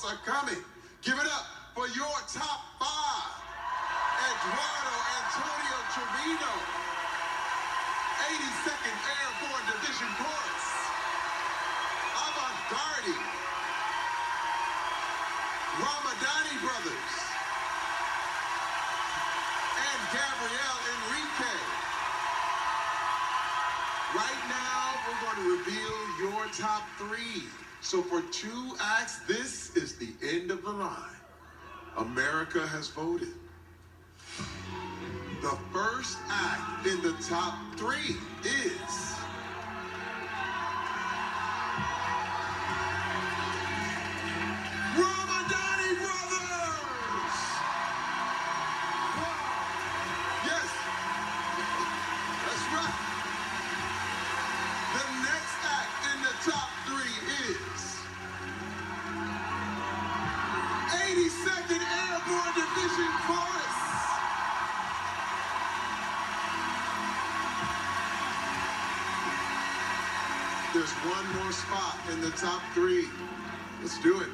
votes are coming. Give it up for your top 5. Eduardo Antonio Trevino, 82nd Airborne Division Chorus. Avant-Garde, Ramadani Brothers, and Gabrielle Enrique. Right now, we're going to reveal your top 3. So for 2 acts, this is the end of the line. America has voted. The first act in the top 3 is Ramadani Brothers! Yes, that's right. The next act in the top 3 is 82nd Airborne Division Chorus. There's one more spot in the top 3. Let's do it.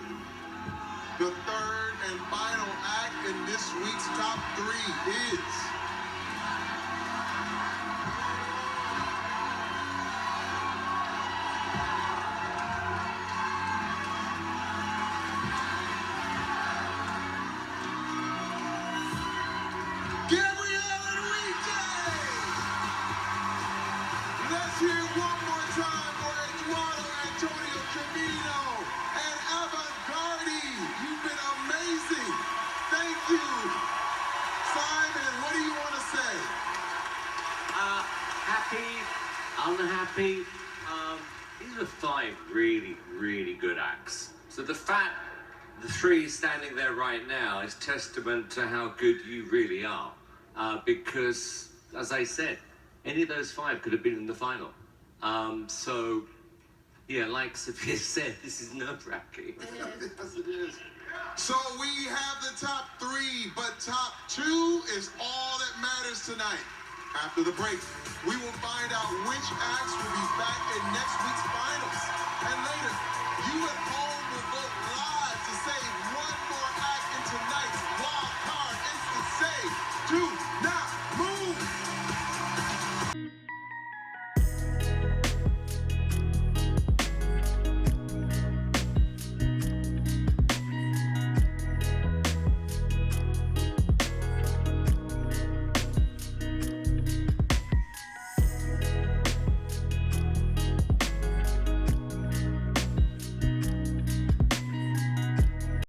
The third and final act in this week's top 3 is Gabrielle Enrique! Let's hear it one more time for Eduardo Antonio Trevino and Avant-Garde. You've been amazing. Thank you. Simon, what do you want to say? Happy, unhappy. These are 5 really, really good acts. So the fact the 3 standing there right now is testament to how good you really are. Because, as I said, any of those 5 could have been in the final. So, yeah, like Sophia said, this is nerve-wracking. Yes, it is. So we have the top 3, but top 2 is all that matters tonight. After the break, we will find out which acts will be back in next week's finals. And later, you at home will vote live to say what